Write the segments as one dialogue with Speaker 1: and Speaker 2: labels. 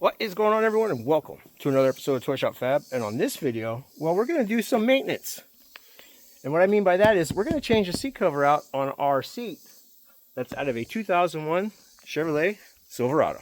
Speaker 1: What is going on, everyone, and welcome to another episode of Toy Shop Fab. And on this video, well, we're going to do some maintenance. And what I mean by that is we're going to change the seat cover out on our seat that's out of a 2001 Chevrolet Silverado.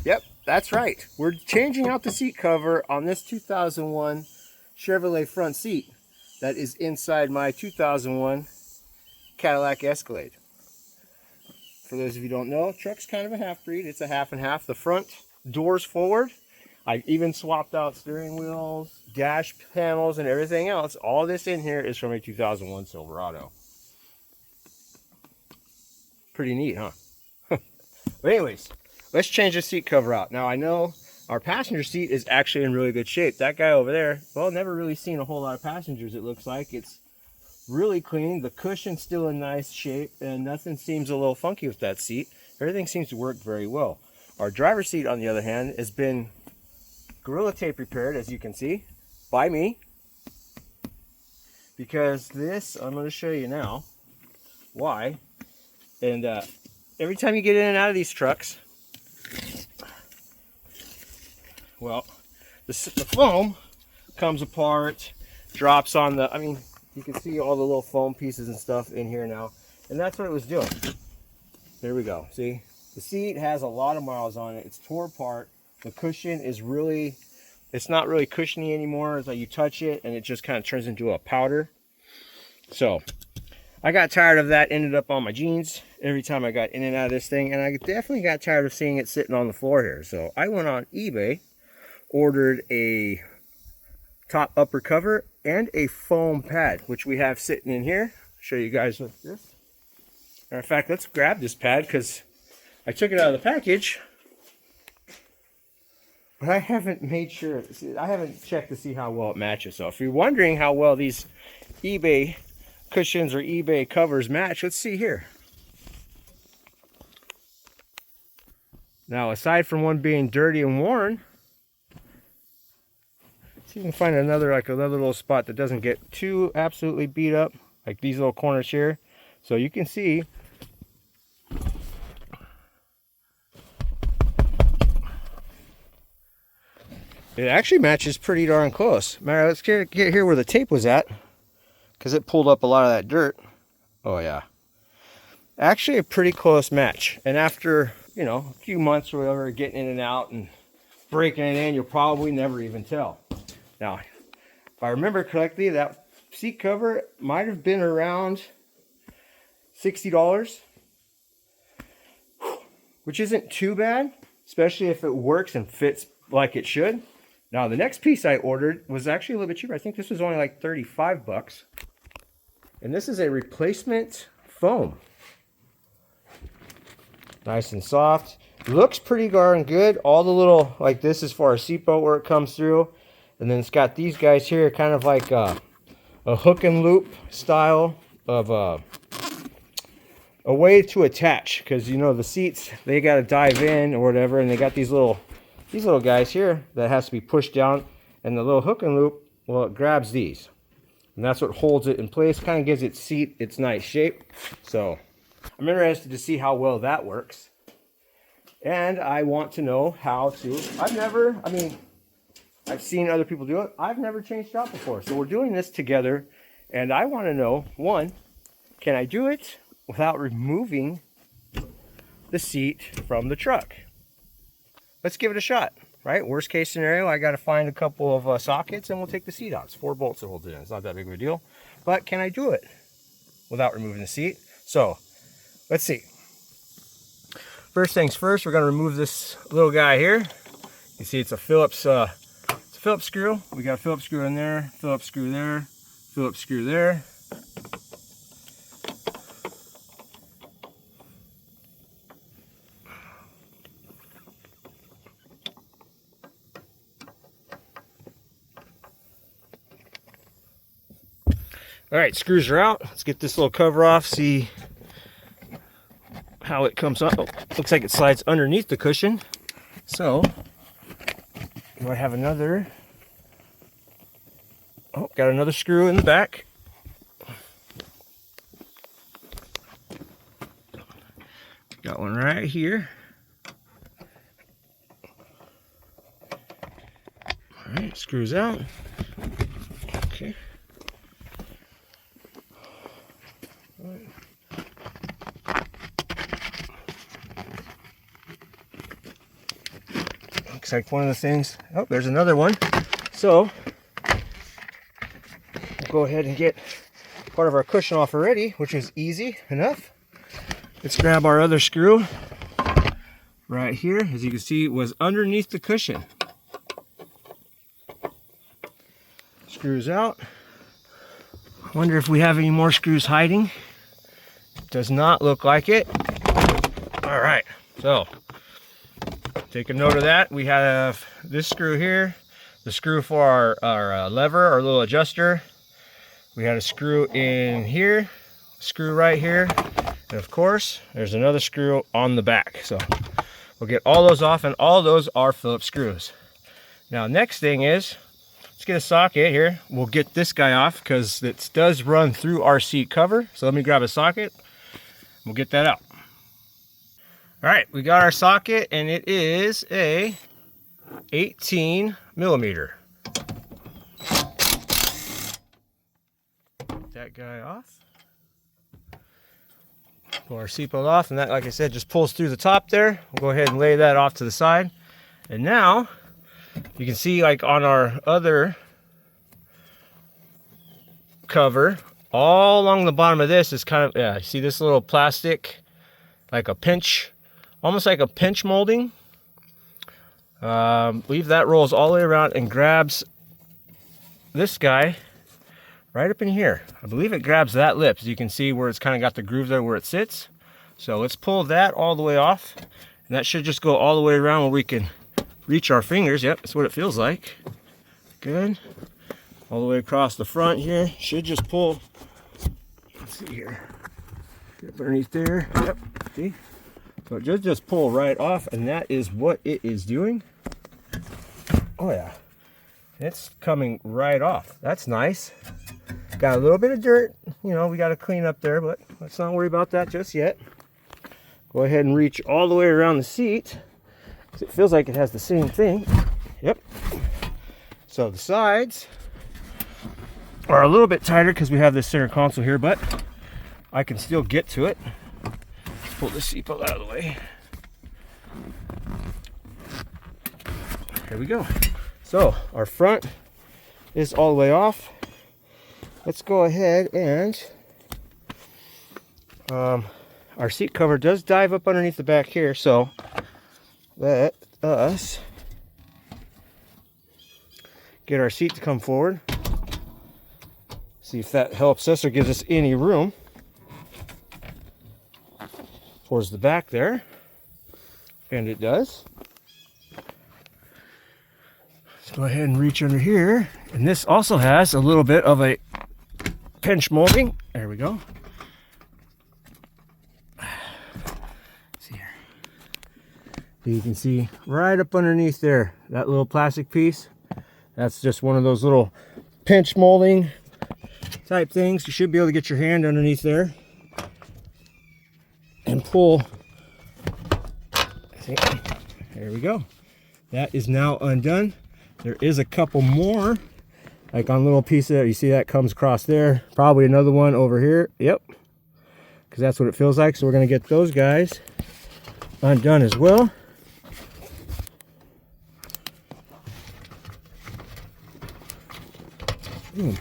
Speaker 1: Yep, that's right. We're changing out the seat cover on this 2001 Chevrolet front seat that is inside my 2001 Cadillac Escalade. For those of you who don't know, truck's kind of a half-breed. It's a half and half. The front doors forward. I even swapped out steering wheels, dash panels, and everything else. All this in here is from a 2001 Silverado. Pretty neat, huh? But anyways, let's change the seat cover out. Now, I know our passenger seat is actually in really good shape. That guy over there, well, never really seen a whole lot of passengers, it looks like. It's really clean. The cushion's still in nice shape, and nothing seems a little funky with that seat. Everything seems to work very well. Our driver's seat, on the other hand, has been Gorilla Tape repaired, as you can see, by me. Because this, I'm going to show you now why. And every time you get in and out of these trucks, well, the foam comes apart, drops on the, I mean, you can see all the little foam pieces and stuff in here now. And that's what it was doing. There we go. See, the seat has a lot of miles on it. It's tore apart. The cushion is really, it's not really cushiony anymore. It's like you touch it and it just kind of turns into a powder. So I got tired of that. Ended up on my jeans every time I got in and out of this thing. And I definitely got tired of seeing it sitting on the floor here. So I went on eBay, ordered a top upper cover and a foam pad, which we have sitting in here. I'll show you guys with this. Matter of fact, let's grab this pad because I took it out of the package, but I haven't made sure. I haven't checked to see how well it matches. So if you're wondering how well these eBay cushions or eBay covers match, let's see here. Now, aside from one being dirty and worn, see if you can find another little spot that doesn't get too absolutely beat up, like these little corners here. So you can see it actually matches pretty darn close. Matter, let's get here where the tape was at, because it pulled up a lot of that dirt. Oh yeah, actually a pretty close match. And after, you know, a few months or whatever, getting in and out and breaking it in, you'll probably never even tell. Now, if I remember correctly, that seat cover might have been around $60, which isn't too bad, especially if it works and fits like it should. Now, the next piece I ordered was actually a little bit cheaper. I think this was only like 35 bucks. And this is a replacement foam. Nice and soft. Looks pretty darn good. All the little, like this is for our seatbelt where it comes through. And then it's got these guys here, kind of like a hook and loop style of a way to attach. Because, you know, the seats, they got to dive in or whatever. And they got these little guys here that has to be pushed down. And the little hook and loop, well, it grabs these. And that's what holds it in place, kind of gives its seat its nice shape. So I'm interested to see how well that works. And I want to know how to, I've seen other people do it. I've never changed out before. So we're doing this together. And I want to know, one, can I do it without removing the seat from the truck? Let's give it a shot, right? Worst case scenario, I got to find a couple of sockets and we'll take the seat out. It's 4 bolts that hold it in. It's not that big of a deal. But can I do it without removing the seat? So let's see. First things first, we're going to remove this little guy here. You see it's a Phillips screw. We got a Phillips screw in there, Phillips screw there, Phillips screw there. All right, screws are out. Let's get this little cover off, see how it comes up. Oh, looks like it slides underneath the cushion. So, do I have another? Oh, got another screw in the back. Got one right here. All right, screws out. Okay. All right. Looks like one of the things. Oh, there's another one. So, we'll go ahead and get part of our cushion off already, which is easy enough. Let's grab our other screw right here. As you can see, it was underneath the cushion. Screws out. I wonder if we have any more screws hiding. Does not look like it. All right, so take a note of that. We have this screw here, the screw for our lever, our little adjuster. We had a screw in here, screw right here, and of course, there's another screw on the back. So we'll get all those off, and all those are Phillips screws. Now, next thing is, let's get a socket here. We'll get this guy off because it does run through our seat cover. So let me grab a socket. We'll get that out. All right, we got our socket, and it is a 18 millimeter. Get that guy off. Pull our seatbelt off, and that, like I said, just pulls through the top there. We'll go ahead and lay that off to the side. And now, you can see, like on our other cover, all along the bottom of this is kind of, yeah, see this little plastic, like a pinch, almost like a pinch molding. Leave that rolls all the way around and grabs this guy right up in here. I believe it grabs that lip, as you can see where it's kind of got the groove there where it sits. So let's pull that all the way off, and that should just go all the way around where we can reach our fingers. Yep, that's what it feels like. Good. All the way across the front here. Should just pull. Let's see here. Get up underneath there. Yep. See? So it just pull right off, and that is what it is doing. Oh yeah. It's coming right off. That's nice. Got a little bit of dirt. You know, we got to clean up there, but let's not worry about that just yet. Go ahead and reach all the way around the seat. It feels like it has the same thing. Yep. So the sides are a little bit tighter because we have this center console here, but I can still get to it. Let's pull the seatbelt out of the way. There we go. So our front is all the way off. Let's go ahead and our seat cover does dive up underneath the back here, so let us get our seat to come forward. See if that helps us or gives us any room towards the back there. And it does. Let's go ahead and reach under here. And this also has a little bit of a pinch molding. There we go. See here. So you can see right up underneath there, that little plastic piece. That's just one of those little pinch molding type things. You should be able to get your hand underneath there and pull. See? There we go. That is now undone. There is a couple more, like on little piece there. You see that comes across there. Probably another one over here. Yep. Because that's what it feels like. So we're going to get those guys undone as well. Boom.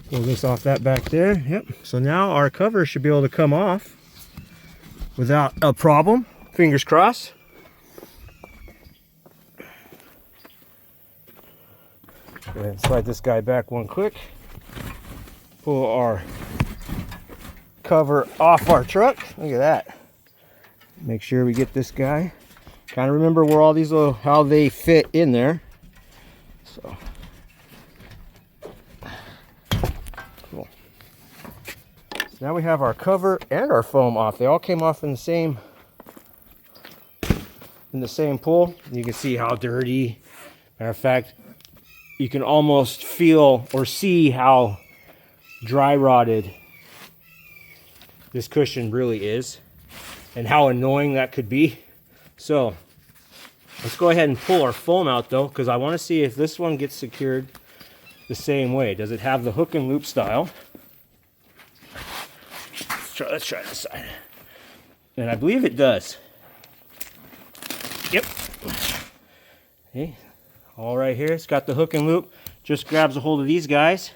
Speaker 1: Pull this off that back there. Yep. So now our cover should be able to come off without a problem. Fingers crossed. Go ahead and slide this guy back one quick. Pull our cover off our truck. Look at that. Make sure we get this guy. Kind of remember where all these little, how they fit in there. So Cool. So now we have our cover and our foam off. They all came off in the same pull. You can see how dirty. Matter of fact, you can almost feel or see how dry rotted this cushion really is and how annoying that could be. So let's go ahead and pull our foam out though, because I want to see if this one gets secured the same way. Does it have the hook and loop style? Let's try this side. And I believe it does. Yep. Okay. All right here. It's got the hook and loop. Just grabs a hold of these guys.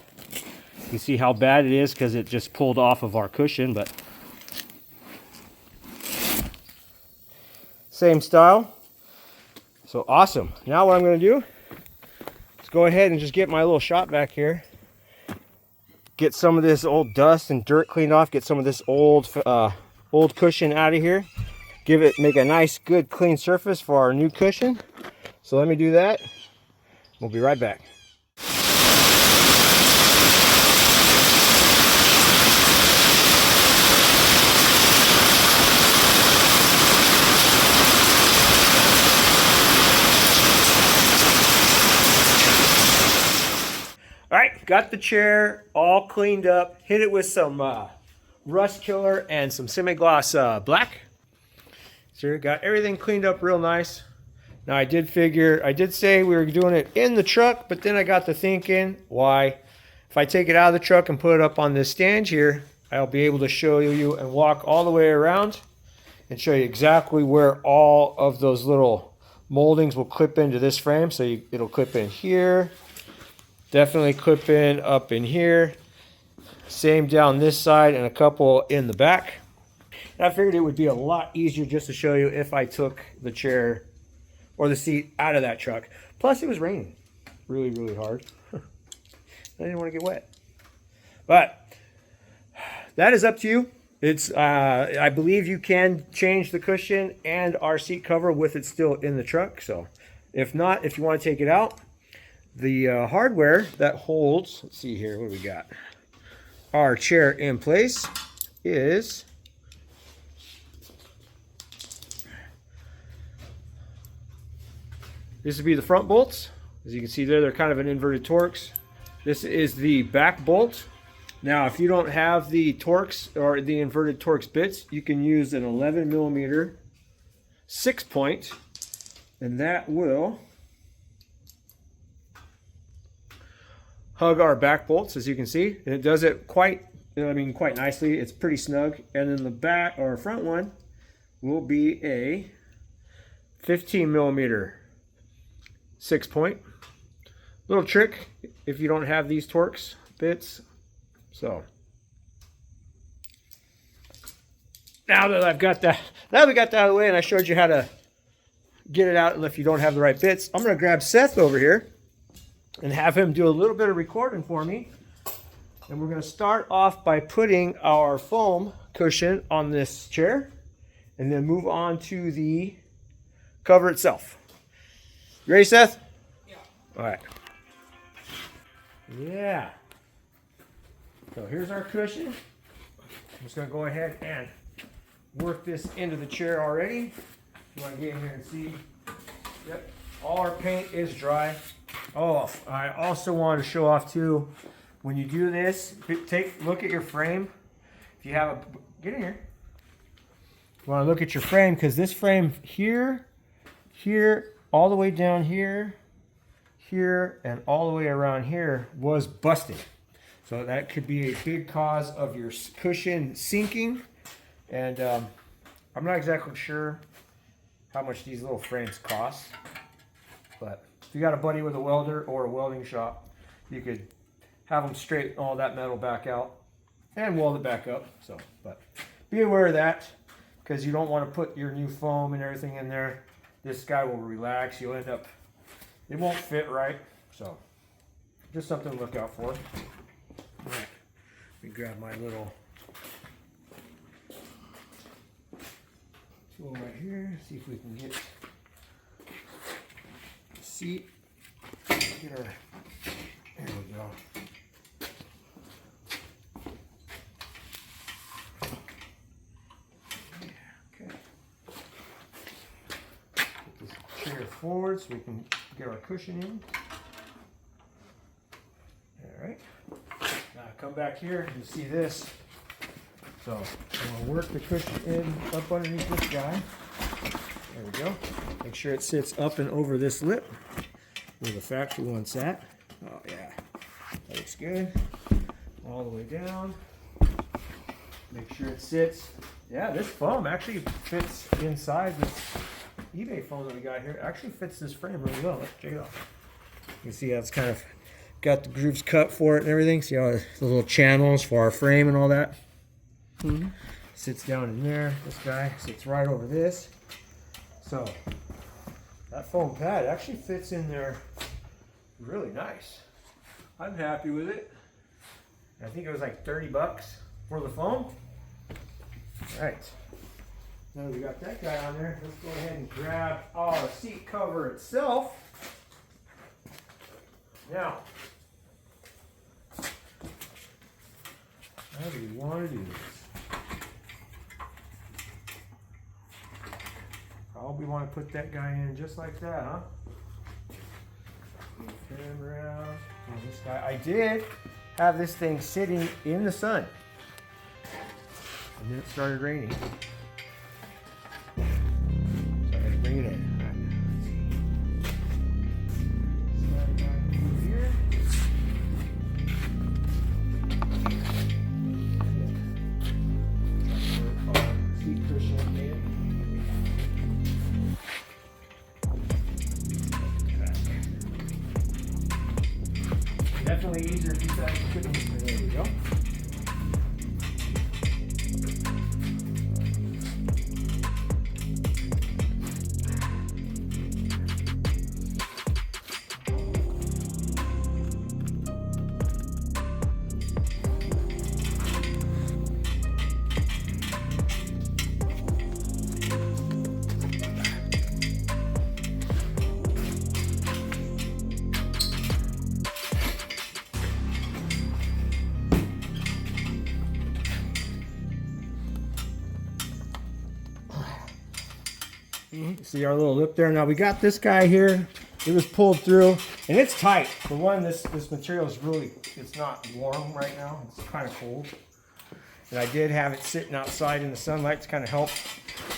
Speaker 1: You can see how bad it is because it just pulled off of our cushion, but same style. So awesome. Now what I'm going to do is go ahead and just get my little shop vac here. Get some of this old dust and dirt cleaned off. Get some of this old cushion out of here. Make a nice, good, clean surface for our new cushion. So let me do that. We'll be right back. All right, got the chair all cleaned up. Hit it with some rust killer and some semi-gloss black. So got everything cleaned up real nice. Now I did say we were doing it in the truck, but then I got to thinking, why? If I take it out of the truck and put it up on this stand here, I'll be able to show you and walk all the way around and show you exactly where all of those little moldings will clip into this frame. So it'll clip in here. Definitely clip in up in here. Same down this side and a couple in the back. And I figured it would be a lot easier just to show you if I took the chair or the seat out of that truck. Plus it was raining really, really hard. I didn't want to get wet. But that is up to you. It's I believe you can change the cushion and our seat cover with it still in the truck. So if not, if you want to take it out, the hardware that holds, let's see here, what do we got? Our chair in place is this would be the front bolts. As you can see there, they're kind of an inverted Torx. This is the back bolt. Now, if you don't have the Torx or the inverted Torx bits, you can use an 11mm 6-point, and that will hug our back bolts, as you can see, and it does it quite nicely. It's pretty snug. And then the back or front one will be a 15mm 6-point. Little trick if you don't have these Torx bits. So now that we got that out of the way and I showed you how to get it out, and if you don't have the right bits, I'm going to grab Seth over here and have him do a little bit of recording for me. And we're going to start off by putting our foam cushion on this chair and then move on to the cover itself. You ready, Seth?
Speaker 2: Yeah.
Speaker 1: All right. Yeah. So here's our cushion. I'm just going to go ahead and work this into the chair already. You want to get in here and see? Yep. All our paint is dry. Oh, I also wanted to show off too, when you do this, look at your frame. If you have a, get in here. You want to look at your frame, because this frame here, all the way down here, and all the way around here was busted. So that could be a big cause of your cushion sinking. And I'm not exactly sure how much these little frames cost, but if you got a buddy with a welder or a welding shop, you could have them straighten all that metal back out and weld it back up. So, but be aware of that, because you don't want to put your new foam and everything in there. This guy will relax. You'll end up, it won't fit right. So just something to look out for. All right, let me grab my little tool right here. See if we can get the seat. Get our, there we go. forward so we can get our cushion in. All right. Now come back here, you see this. So I'm going to work the cushion in up underneath this guy. There we go. Make sure it sits up and over this lip where the factory one's at. Oh yeah, that looks good. All the way down. Make sure it sits. Yeah, this foam actually fits inside this eBay foam that we got here. It actually fits this frame really well. Let's check it out. You can see how it's kind of got the grooves cut for it and everything. See how the little channels for our frame and all that. Sits down in there. This guy sits right over this. So that foam pad actually fits in there really nice. I'm happy with it. I think it was like 30 bucks for the foam. All right. Now we got that guy on there. Let's go ahead and grab our seat cover itself. Now, how do we want to do this? Probably want to put that guy in just like that, huh? Turn him around. And this guy, I did have this thing sitting in the sun. And then it started raining. So I had to bring it in. Slide down through here. Work our seat cushion in. Definitely easier if you guys couldn't. There we go. See our little lip there. Now we got this guy here. It was pulled through, and it's tight. For one, this material is really, it's not warm right now. It's kind of cold. And I did have it sitting outside in the sunlight to kind of help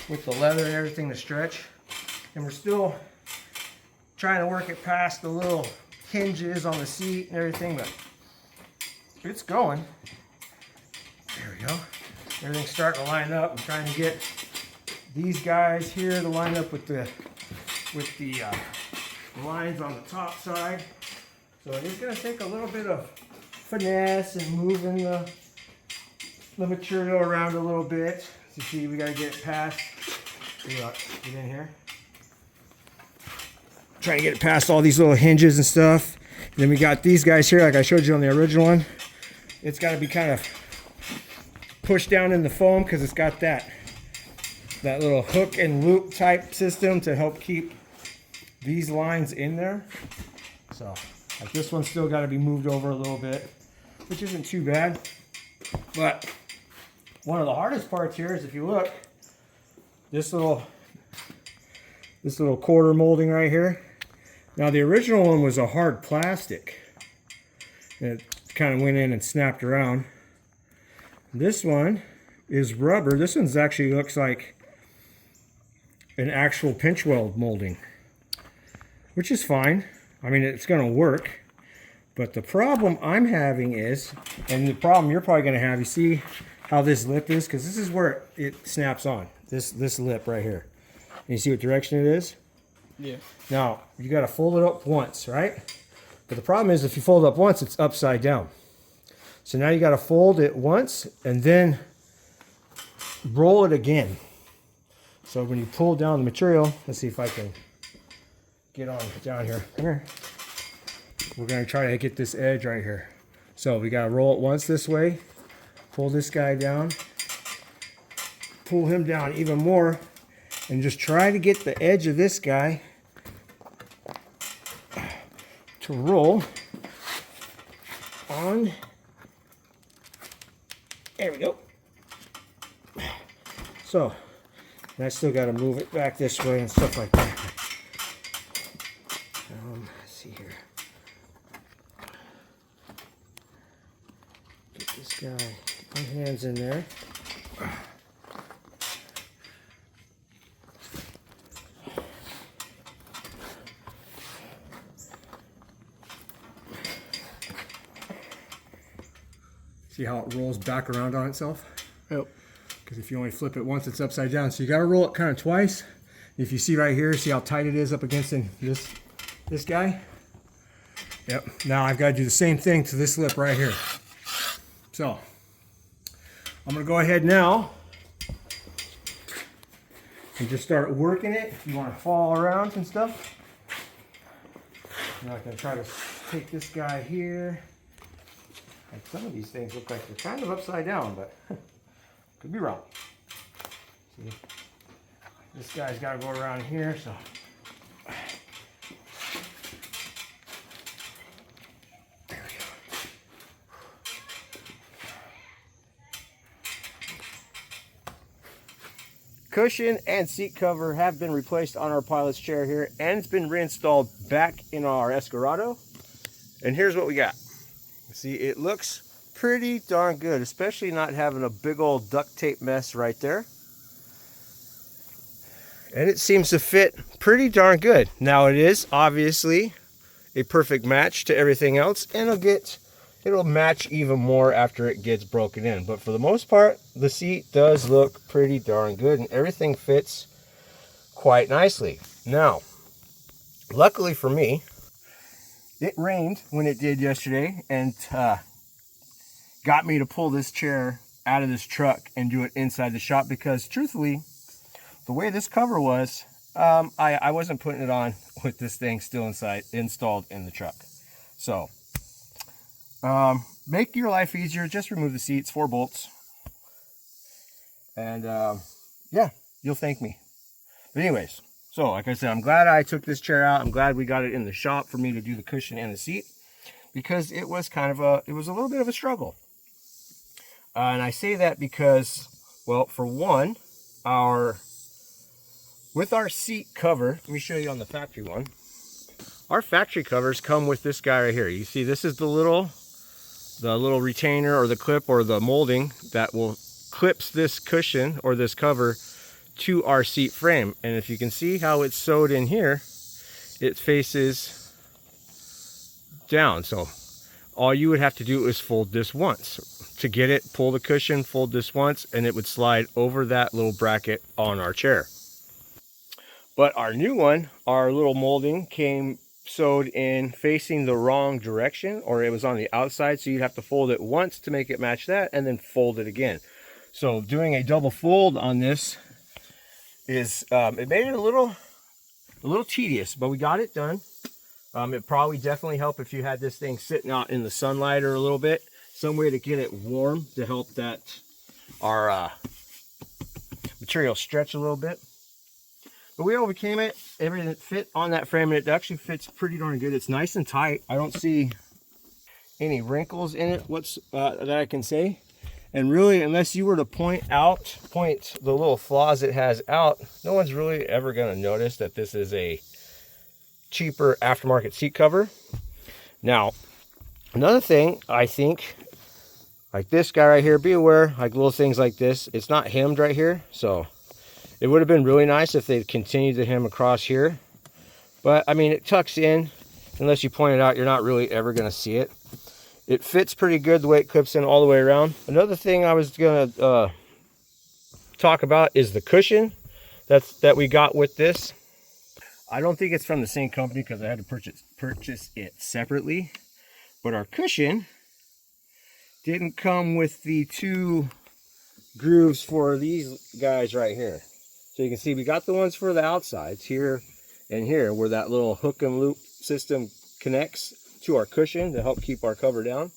Speaker 1: with the leather and everything to stretch. And we're still trying to work it past the little hinges on the seat and everything, but it's going. There we go. Everything's starting to line up. I'm trying to get these guys here to line up with the lines on the top side. So it is going to take a little bit of finesse and moving the material around a little bit. So you see, we got to get it past. Get in here. Trying to get it past all these little hinges and stuff. And then we got these guys here, like I showed you on the original one. It's got to be kind of pushed down in the foam because it's got that little hook and loop type system to help keep these lines in there. So like this one's still got to be moved over a little bit, which isn't too bad. But one of the hardest parts here is, if you look, this little quarter molding right here. Now the original one was a hard plastic, and it kind of went in and snapped around. This one is rubber. This one's actually looks like an actual pinch weld molding, which is fine. I mean, it's going to work. But the problem I'm having is, and the problem you're probably going to have, you see how this lip is? Because this is where it snaps on, this lip right here. And you see what direction it is?
Speaker 2: Yeah.
Speaker 1: Now, you got to fold it up once, right? But the problem is, if you fold it up once, it's upside down. So now you got to fold it once and then roll it again. So when you pull down the material, let's see if I can get on down here. Come here. We're going to try to get this edge right here. So we got to roll it once this way, pull this guy down, pull him down even more, and just try to get the edge of this guy to roll on. There we go. So, and I still got to move it back this way and stuff like that. this guy, my hands in there.
Speaker 2: See how it rolls back around on itself?
Speaker 1: Yep.
Speaker 2: Because if you only flip it once, it's upside down. So you got to roll it kind of twice. If you see right here, see how tight it is up against this guy? Yep. Now I've got to do the same thing to this lip right here. So I'm going to go ahead now and just start working it. If you want to fall around and stuff. I'm not going to try to take this guy here. Like some of these things look like they're kind of upside down, but could be wrong. See, this guy's got to go around here, so. There we go.
Speaker 1: Cushion and seat cover have been replaced on our pilot's chair here, and it's been reinstalled back in our Silverado. And here's what we got. See, it looks pretty darn good, especially not having a big old duct tape mess right there. And it seems to fit pretty darn good. Now it is obviously a perfect match to everything else, and it'll match even more after it gets broken in. But for the most part, the seat does look pretty darn good, and everything fits quite nicely. Now, luckily for me, it rained when it did yesterday, and got me to pull this chair out of this truck and do it inside the shop, because truthfully, the way this cover was, I wasn't putting it on with this thing still installed in the truck. So, make your life easier. Just remove the seats, 4 bolts. And yeah, you'll thank me. But anyways, so like I said, I'm glad I took this chair out. I'm glad we got it in the shop for me to do the cushion and the seat, because it was a little bit of a struggle. And I say that because, well, for one, with our seat cover, let me show you on the factory one. Our factory covers come with this guy right here. You see, this is the little retainer or the clip or the molding that will clips this cushion or this cover to our seat frame. And if you can see how it's sewed in here, it faces down. So all you would have to do is fold this once. To get it, pull the cushion, fold this once, and it would slide over that little bracket on our chair. But our new one, our little molding came sewed in facing the wrong direction, or it was on the outside, so you'd have to fold it once to make it match that, and then fold it again. So doing a double fold on this is, it made it a little tedious, but we got it done. It probably definitely help if you had this thing sitting out in the sunlight or a little bit. Some way to get it warm to help that our material stretch a little bit. But we overcame it. Everything fit on that frame, and it actually fits pretty darn good. It's nice and tight. I don't see any wrinkles in it that I can say. And really, unless you were to point the little flaws it has out, no one's really ever going to notice that this is a cheaper aftermarket seat cover. Now, another thing, I think, like this guy right here, be aware, like little things like this, it's not hemmed right here, so it would have been really nice if they'd continued to hem across here. But I mean, it tucks in. Unless you point it out, you're not really ever going to see it. It fits pretty good the way it clips in all the way around. Another thing I was going to talk about is the cushion that we got with this. I don't think it's from the same company because I had to purchase it separately. But our cushion didn't come with the 2 grooves for these guys right here. So you can see we got the ones for the outsides here and here, where that little hook and loop system connects to our cushion to help keep our cover down.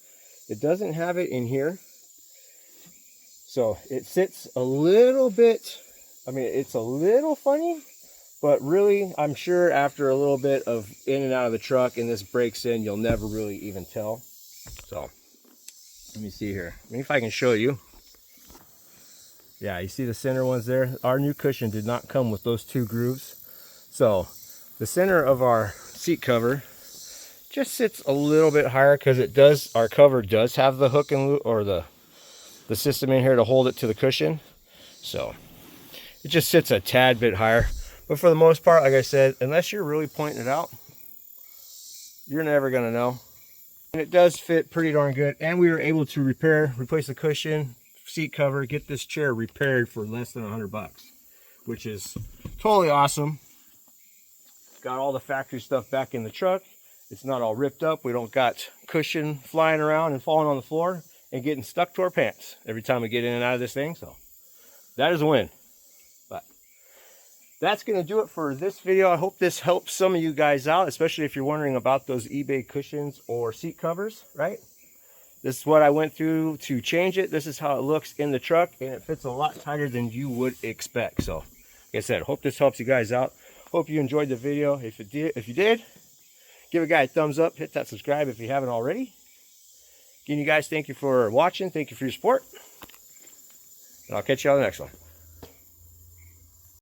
Speaker 1: It doesn't have it in here. So it sits a little bit, I mean, it's a little funny, but really, I'm sure after a little bit of in and out of the truck and this breaks in, you'll never really even tell. So let me see here. Maybe if I can show you. Yeah, you see the center ones there? Our new cushion did not come with those 2 grooves. So the center of our seat cover just sits a little bit higher because our cover does have the hook and loop, or the the system in here to hold it to the cushion. So it just sits a tad bit higher. But for the most part, like I said, unless you're really pointing it out, you're never going to know. And it does fit pretty darn good. And we were able to replace the cushion, seat cover, get this chair repaired for less than $100, which is totally awesome. Got all the factory stuff back in the truck. It's not all ripped up. We don't got cushion flying around and falling on the floor and getting stuck to our pants every time we get in and out of this thing. So that is a win. But that's going to do it for this video. I hope this helps some of you guys out, especially if you're wondering about those eBay cushions or seat covers, right? This is what I went through to change it. This is how it looks in the truck, and it fits a lot tighter than you would expect. So, like I said, hope this helps you guys out. Hope you enjoyed the video. If you did, give a guy a thumbs up. Hit that subscribe if you haven't already. Again, you guys, thank you for watching. Thank you for your support. And I'll catch you on the next one.